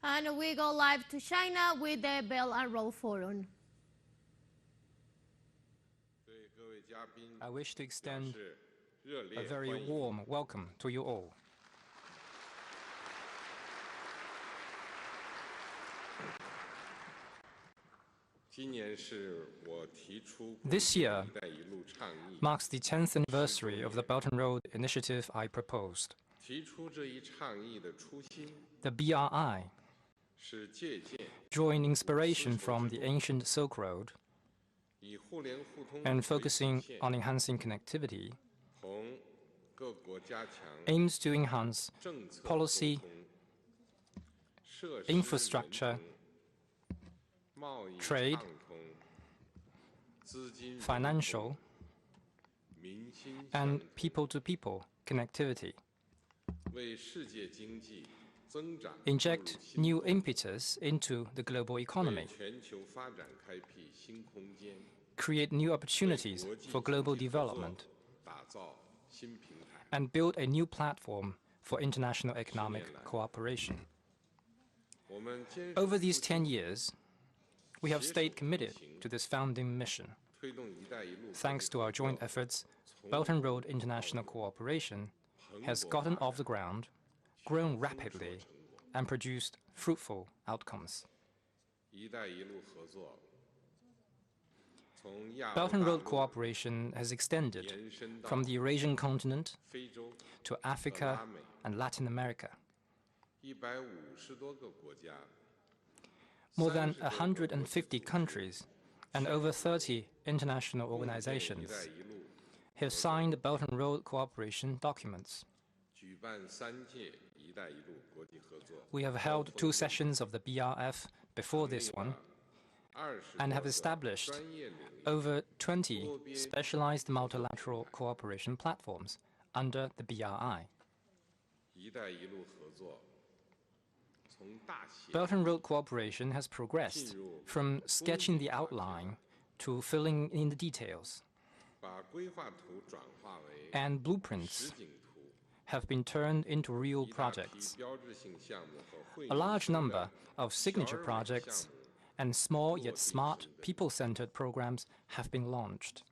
And we go live to China with the Belt and Road Forum. I wish to extend a very warm welcome to you all. This year marks the 10th anniversary of the Belt and Road initiative I proposed. The BRI, drawing inspiration from the ancient Silk Road and focusing on enhancing connectivity, aims to enhance policy, infrastructure, trade, financial, and people-to-people connectivity, inject new impetus into the global economy, create new opportunities for global development, and build a new platform for international economic cooperation. Over these 10 years, we have stayed committed to this founding mission. Thanks to our joint efforts, Belt and Road international cooperation has gotten off the ground, grown rapidly, and produced fruitful outcomes. Belt and Road cooperation has extended from the Eurasian continent to Africa and Latin America. More than 150 countries and over 30 international organizations have signed Belt and Road cooperation documents. We have held 2 sessions of the BRF before this one and have established over 20 specialized multilateral cooperation platforms under the BRI. Belt and Road cooperation has progressed from sketching the outline to filling in the details, and blueprints have been turned into real projects. A large number of signature projects and small yet smart people-centered programs have been launched.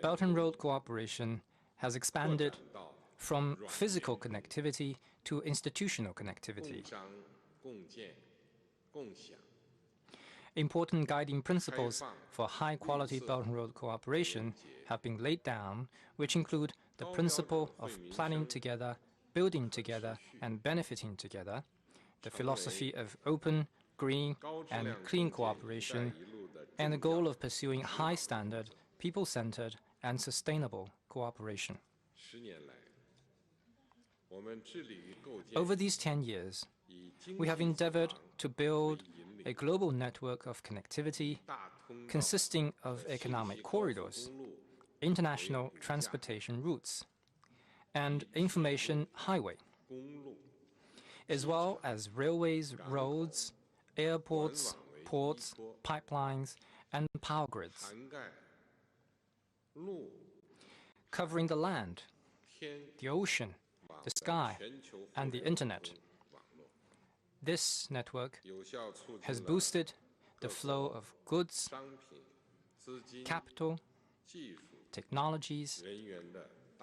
Belt and Road cooperation has expanded from physical connectivity to institutional connectivity. Important guiding principles for high-quality Belt and Road cooperation have been laid down, which include the principle of planning together, building together, and benefiting together, the philosophy of open, green, and clean cooperation, and the goal of pursuing high-standard, people-centered, and sustainable cooperation. Over these 10 years, we have endeavored to build a global network of connectivity consisting of economic corridors, international transportation routes, and information highway, as well as railways, roads, airports, ports, pipelines, and power grids, covering the land, the ocean, the sky, and the internet. This network has boosted the flow of goods, capital, technologies,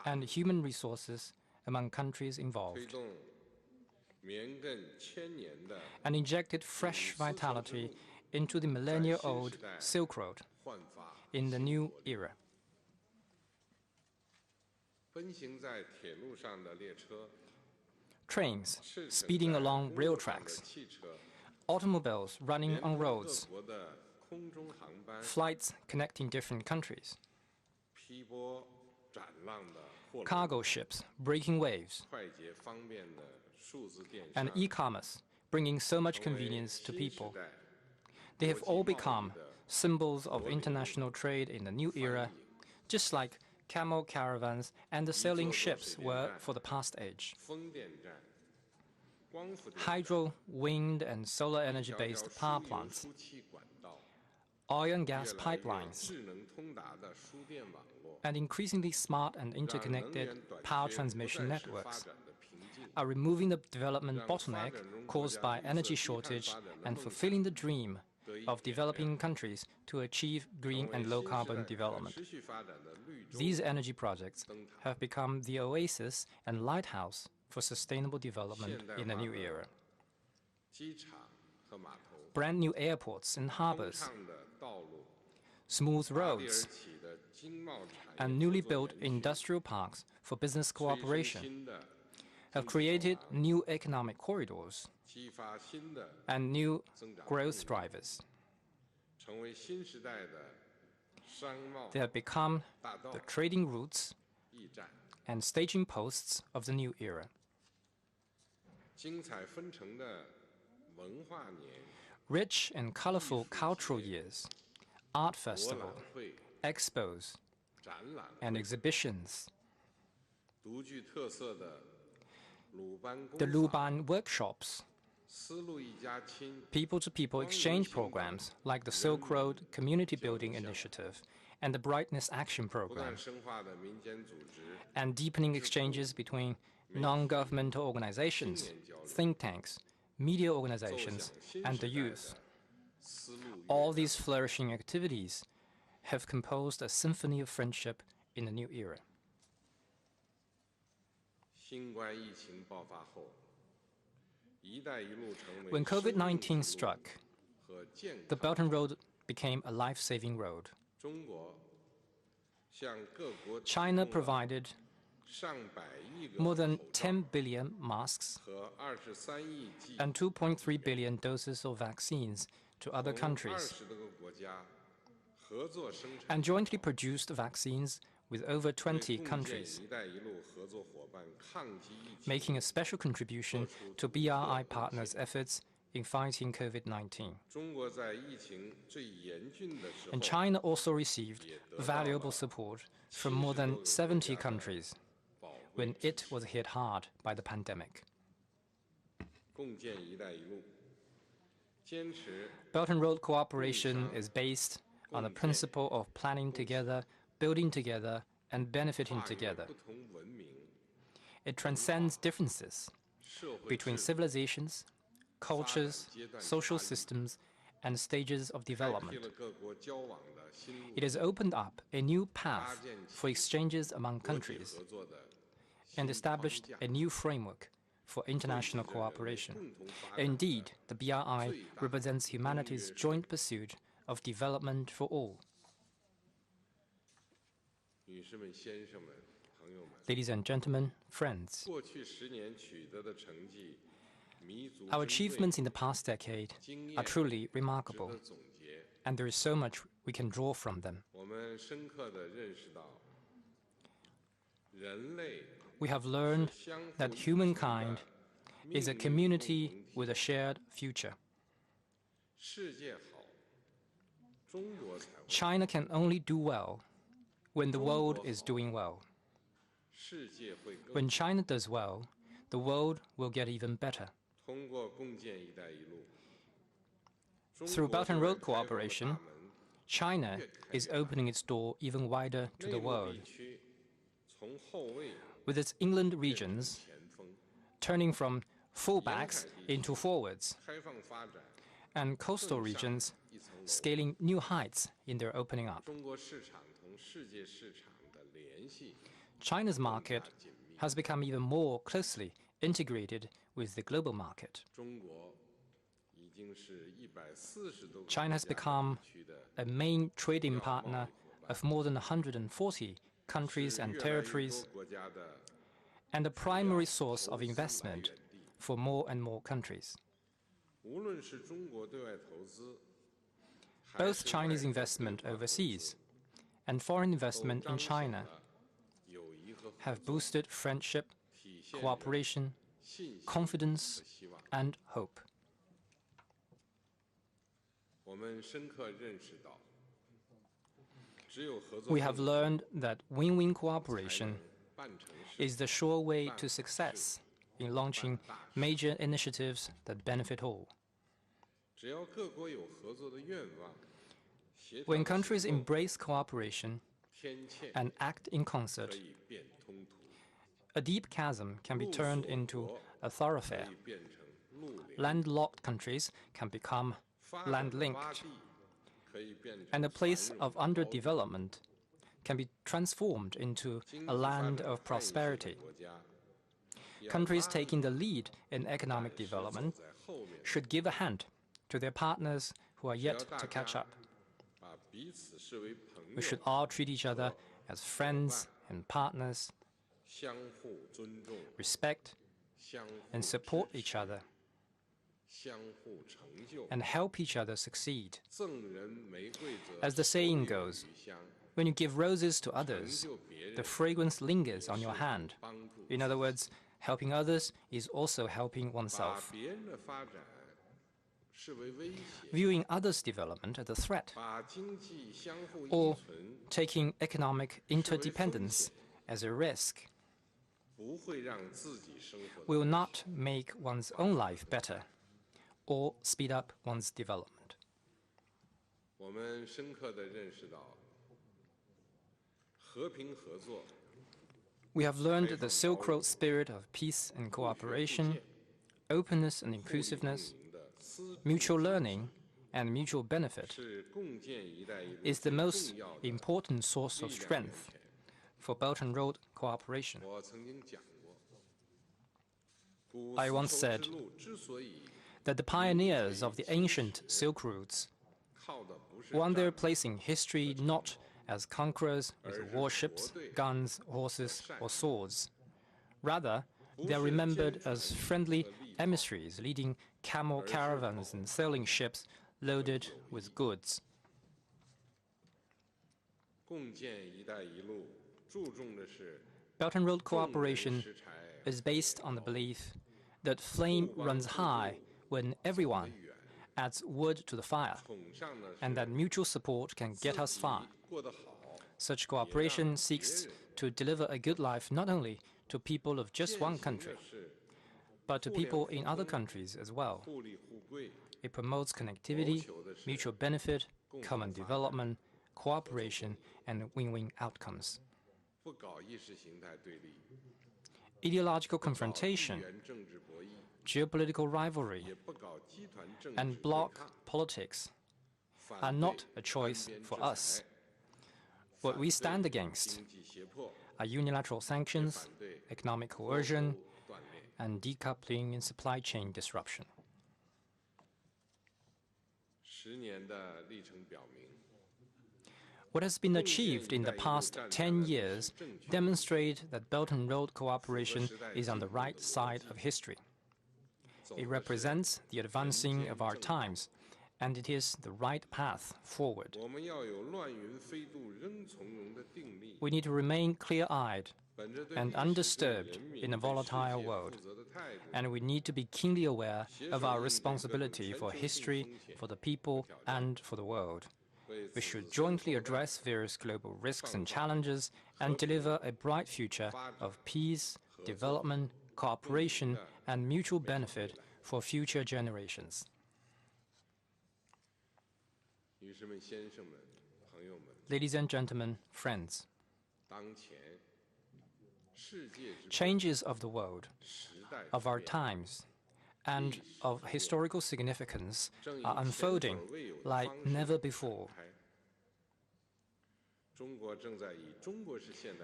and human resources among countries involved, and injected fresh vitality into the millennia-old Silk Road in the new era. Trains speeding along rail tracks, automobiles running on roads, flights connecting different countries, cargo ships breaking waves, and e-commerce bringing so much convenience to people. They have all become symbols of international trade in the new era, just like camel caravans and the sailing ships were for the past age. Hydro, wind, and solar energy-based power plants, oil and gas pipelines, and increasingly smart and interconnected power transmission networks are removing the development bottleneck caused by energy shortage and fulfilling the dream of developing countries to achieve green and low-carbon development. These energy projects have become the oasis and lighthouse for sustainable development in the new era. Brand new airports and harbors, smooth roads, and newly built industrial parks for business cooperation have created new economic corridors and new growth drivers. They have become the trading routes and staging posts of the new era. Rich and colorful cultural years, art festival, expos, and exhibitions. The Luban workshops, people-to-people exchange programs like the Silk Road Community Building Initiative and the Brightness Action Program, and deepening exchanges between non-governmental organizations, think tanks, media organizations, and the youth. All these flourishing activities have composed a symphony of friendship in the new era. When COVID-19 struck, the Belt and Road became a life-saving road. China provided more than 10 billion masks and 2.3 billion doses of vaccines to other countries, and jointly produced vaccines with over 20 countries, making a special contribution to BRI partners' efforts in fighting COVID-19. And China also received valuable support from more than 70 countries when it was hit hard by the pandemic. Belt and Road cooperation is based on the principle of planning together, building together, and benefiting together. It transcends differences between civilizations, cultures, social systems, and stages of development. It has opened up a new path for exchanges among countries and established a new framework for international cooperation. Indeed, the BRI represents humanity's joint pursuit of development for all. Ladies and gentlemen, friends, our achievements in the past decade are truly remarkable, and there is so much we can draw from them. We have learned that humankind is a community with a shared future. China can only do well when the world is doing well. When China does well, the world will get even better. Through Belt and Road cooperation, China is opening its door even wider to the world. With its inland regions turning from fullbacks into forwards, and coastal regions scaling new heights in their opening up. China's market has become even more closely integrated with the global market. China has become a main trading partner of more than 140 countries and territories, and a primary source of investment for more and more countries. Both Chinese investment overseas and foreign investment in China have boosted friendship, cooperation, confidence, and hope. We have learned that win-win cooperation is the sure way to success in launching major initiatives that benefit all. When countries embrace cooperation and act in concert, A deep chasm can be turned into a thoroughfare. Landlocked countries can become land-linked, and a place of underdevelopment can be transformed into a land of prosperity. Countries taking the lead in economic development should give a hand to their partners who are yet to catch up. We should all treat each other as friends and partners, respect and support each other, and help each other succeed. As the saying goes, when you give roses to others, the fragrance lingers on your hand. In other words, helping others is also helping oneself. Viewing others' development as a threat, or taking economic interdependence as a risk, will not make one's own life better or speed up one's development. We have learned the Silk Road spirit of peace and cooperation, openness and inclusiveness, mutual learning and mutual benefit is the most important source of strength for Belt and Road cooperation. I once said that the pioneers of the ancient Silk Routes won their place in history not as conquerors with warships, guns, horses, or swords. Rather, they are remembered as friendly emissaries leading camel caravans and sailing ships loaded with goods. Belt and Road cooperation is based on the belief that flame runs high when everyone adds wood to the fire, and that mutual support can get us far. Such cooperation seeks to deliver a good life not only to people of just one country, but to people in other countries as well. It promotes connectivity, mutual benefit, common development, cooperation, and win-win outcomes. Ideological confrontation, geopolitical rivalry, and bloc politics are not a choice for us. What we stand against are unilateral sanctions, economic coercion, and decoupling and supply chain disruption. What has been achieved in the past 10 years demonstrates that Belt and Road cooperation is on the right side of history. It represents the advancing of our times, and it is the right path forward. We need to remain clear-eyed and undisturbed in a volatile world, and we need to be keenly aware of our responsibility for history, for the people, and for the world. We should jointly address various global risks and challenges and deliver a bright future of peace, development, cooperation, and mutual benefit for future generations. Ladies and gentlemen, friends, changes of the world, of our times, and of historical significance are unfolding like never before.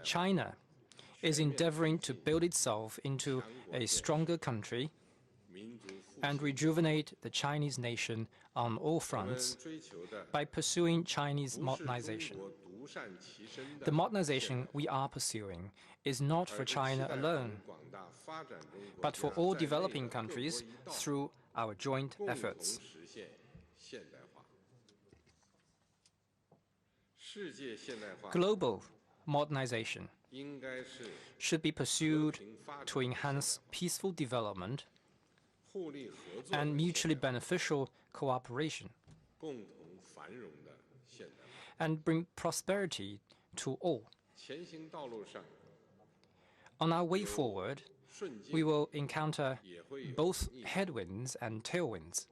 China is endeavoring to build itself into a stronger country and rejuvenate the Chinese nation on all fronts by pursuing Chinese modernization. The modernization we are pursuing is not for China alone, but for all developing countries through our joint efforts. Global modernization should be pursued to enhance peaceful development and mutually beneficial cooperation, and bring prosperity to all. On our way forward, we will encounter both headwinds and tailwinds.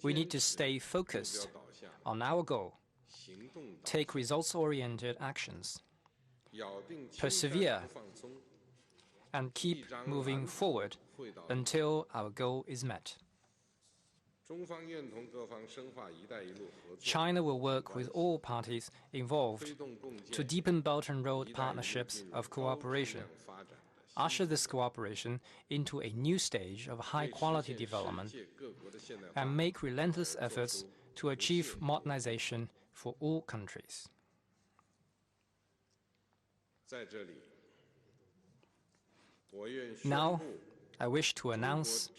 We need to stay focused on our goal, take results-oriented actions, persevere, and keep moving forward until our goal is met. China will work with all parties involved to deepen Belt and Road partnerships of cooperation, usher this cooperation into a new stage of high-quality development, and make relentless efforts to achieve modernization for all countries. Now, I wish to announce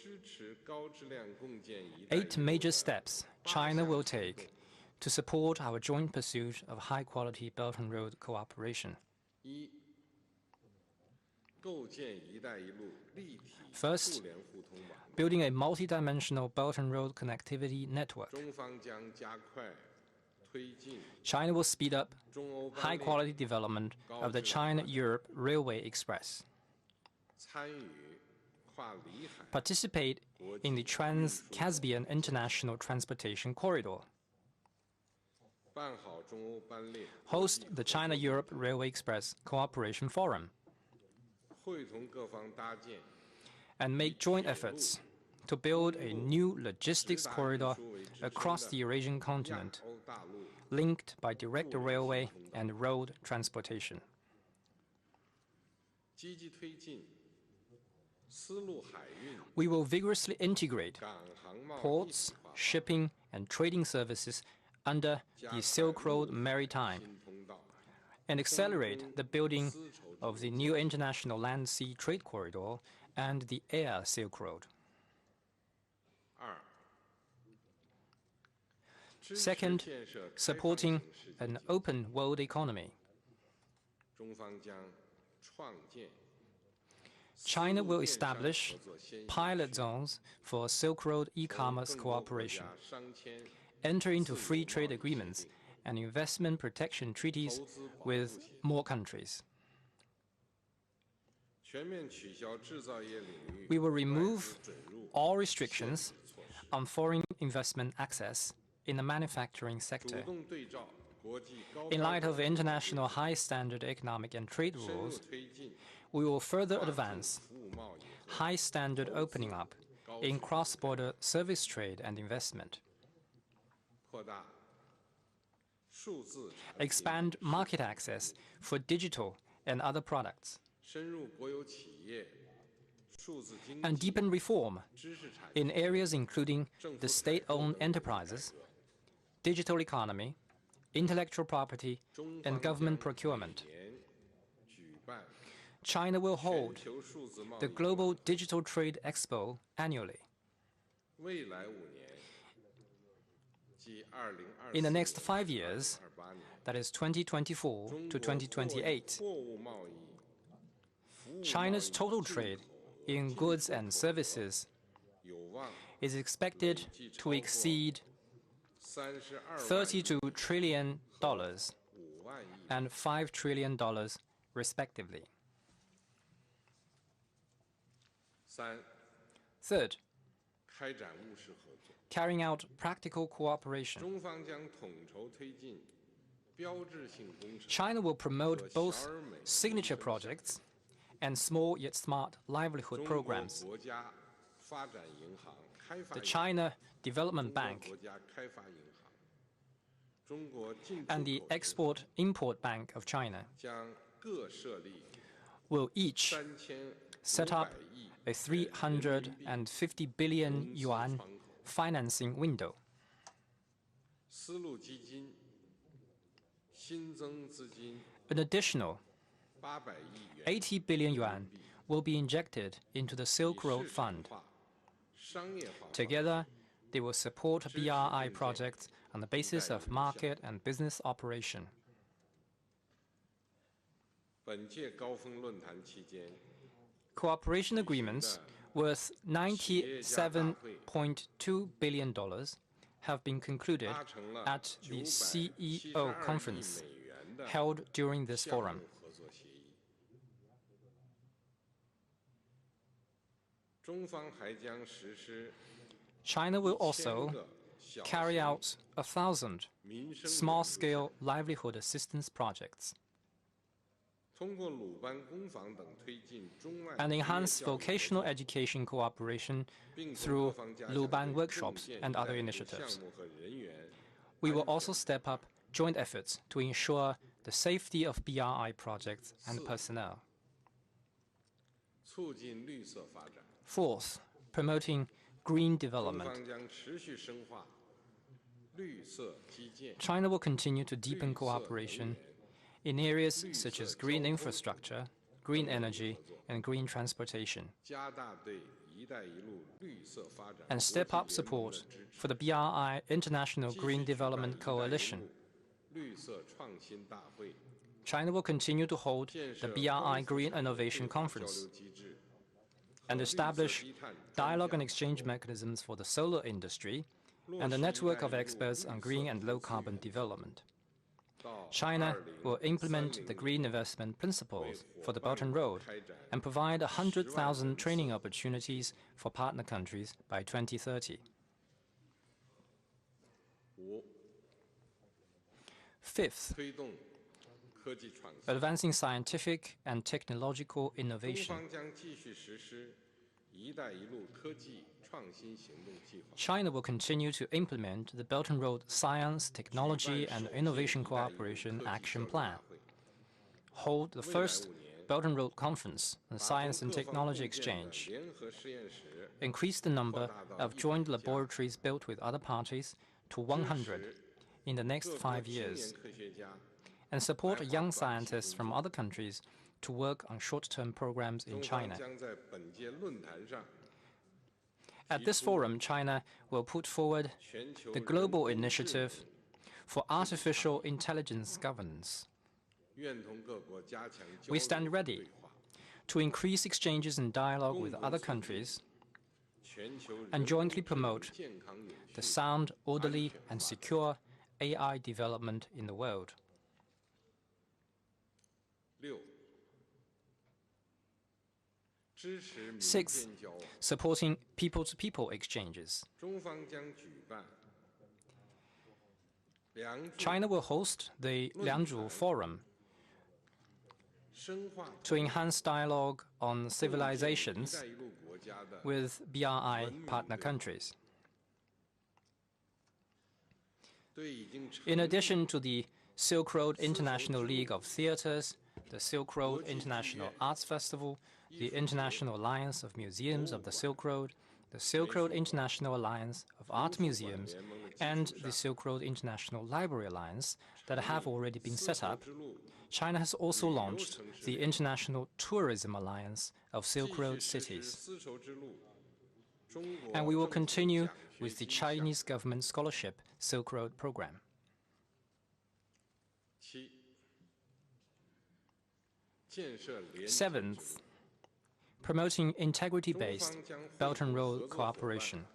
8 major steps China will take to support our joint pursuit of high-quality Belt and Road cooperation. First, building a multidimensional Belt and Road connectivity network. China will speed up high-quality development of the China-Europe Railway Express, participate in the Trans-Caspian International Transportation Corridor, host the China-Europe Railway Express Cooperation Forum, and make joint efforts to build a new logistics corridor across the Eurasian continent, linked by direct railway and road transportation. We will vigorously integrate ports, shipping, and trading services under the Silk Road Maritime and accelerate the building of the new international land-sea trade corridor and the Air Silk Road. Second, supporting an open world economy. China will establish pilot zones for Silk Road e-commerce cooperation, enter into free trade agreements and investment protection treaties with more countries. We will remove all restrictions on foreign investment access in the manufacturing sector. In light of international high-standard economic and trade rules, we will further advance high-standard opening up in cross-border service trade and investment, expand market access for digital and other products, and deepen reform in areas including the state-owned enterprises, digital economy, intellectual property, and government procurement. China will hold the Global Digital Trade Expo annually. In the next 5 years, that is 2024 to 2028, China's total trade in goods and services is expected to exceed $32 trillion and $5 trillion, respectively. Third, carrying out practical cooperation. China will promote both signature projects and small yet smart livelihood programs. The China Development Bank and the Export-Import Bank of China will each set up a 350 billion yuan financing window. An additional 80 billion yuan will be injected into the Silk Road Fund. Together, they will support BRI projects on the basis of market and business operation. Cooperation agreements worth $97.2 billion have been concluded at the CEO conference held during this forum. China will also carry out 1,000 small-scale livelihood assistance projects. and enhance vocational education cooperation through Luban workshops and other initiatives. We will also step up joint efforts to ensure the safety of BRI projects and personnel. Fourth, promoting green development. China will continue to deepen cooperation in areas such as green infrastructure, green energy, and green transportation, and step up support for the BRI International Green Development Coalition. China will continue to hold the BRI Green Innovation Conference and establish dialogue and exchange mechanisms for the solar industry and a network of experts on green and low-carbon development. China will implement the green investment principles for the Belt and Road and provide 100,000 training opportunities for partner countries by 2030. Fifth, advancing scientific and technological innovation. China will continue to implement the Belt and Road Science, Technology and Innovation Cooperation Action Plan, hold the first Belt and Road Conference on Science and Technology Exchange, increase the number of joint laboratories built with other parties to 100 in the next 5 years, and support young scientists from other countries to work on short-term programs in China. At this forum, China will put forward the global initiative for artificial intelligence governance. We stand ready to increase exchanges and dialogue with other countries and jointly promote the sound, orderly, and secure AI development in the world. Sixth, supporting people-to-people exchanges. China will host the Liangzhu Forum to enhance dialogue on civilizations with BRI partner countries. In addition to the Silk Road International League of Theaters, the Silk Road International Arts Festival, the International Alliance of Museums of the Silk Road, the Silk Road International Alliance of Art Museums, and the Silk Road International Library Alliance that have already been set up, China has also launched the International Tourism Alliance of Silk Road Cities. And we will continue with the Chinese government scholarship Silk Road program. Seventh, promoting integrity-based Belt and Road cooperation.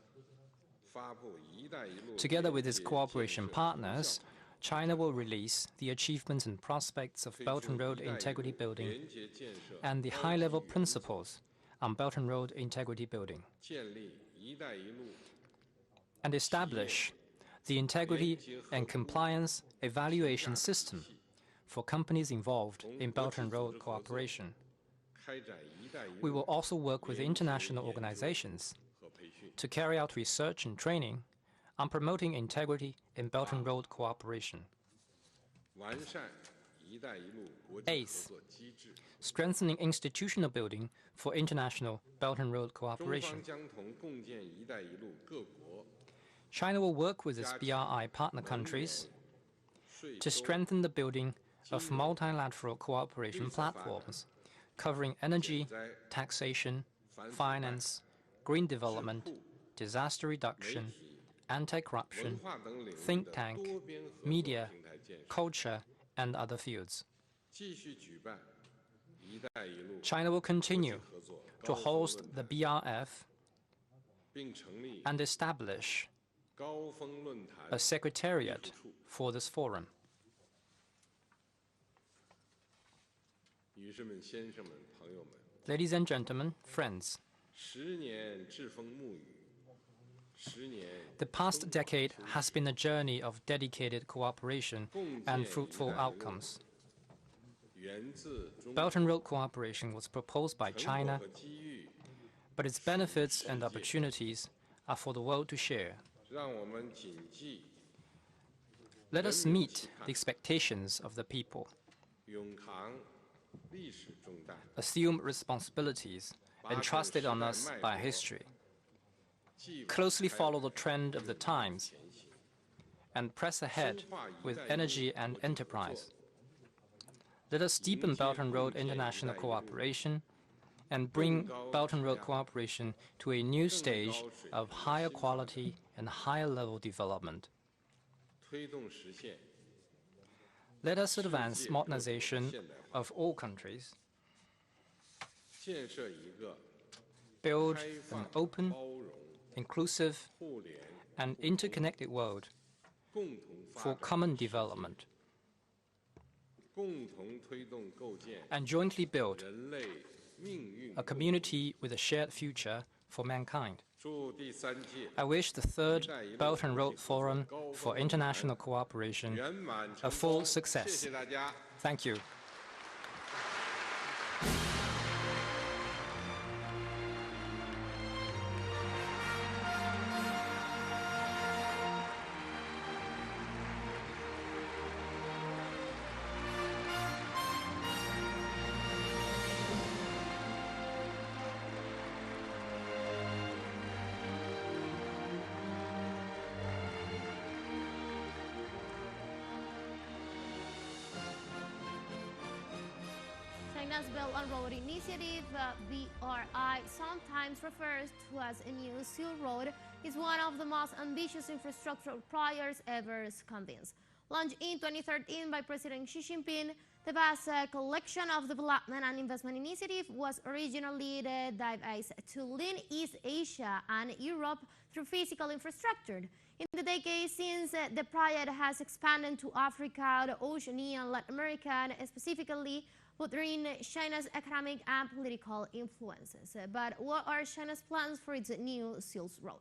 Together with its cooperation partners, China will release the achievements and prospects of Belt and Road integrity building and the high-level principles on Belt and Road integrity building, and establish the integrity and compliance evaluation system for companies involved in Belt and Road cooperation. We will also work with international organizations to carry out research and training on promoting integrity in Belt and Road cooperation. Eighth, strengthening institutional building for international Belt and Road cooperation. China will work with its BRI partner countries to strengthen the building of multilateral cooperation platforms covering energy, taxation, finance, green development, disaster reduction, anti-corruption, think tank, media, culture, and other fields. China will continue to host the BRF and establish a secretariat for this forum. Ladies and gentlemen, friends, the past decade has been a journey of dedicated cooperation and fruitful outcomes. Belt and Road cooperation was proposed by China, but its benefits and opportunities are for the world to share. Let us meet the expectations of the people, assume responsibilities entrusted on us by history, closely follow the trend of the times, and press ahead with energy and enterprise. Let us deepen Belt and Road international cooperation and bring Belt and Road cooperation to a new stage of higher quality and higher level development. Let us advance modernization of all countries, build an open, inclusive, and interconnected world for common development, and jointly build a community with a shared future for mankind. I wish the third Belt and Road Forum for International Cooperation a full success. Thank you. China's Belt and Road Initiative, BRI, sometimes referred to as a new Silk Road, is one of the most ambitious infrastructural projects ever conceived. Launched in 2013 by President Xi Jinping, the vast collection of development and investment initiative was originally devised to link East Asia and Europe through physical infrastructure. In the decades since, the project has expanded to Africa, the Oceania, and Latin America, and specifically within China's economic and political influences. But what are China's plans for its new Silk Road?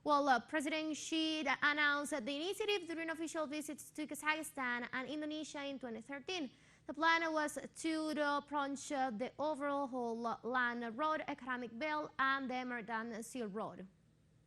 Well, President Xi announced the initiative during official visits to Kazakhstan and Indonesia in 2013. The plan was to launch the overall land road, economic belt, and the Meridian Silk Road.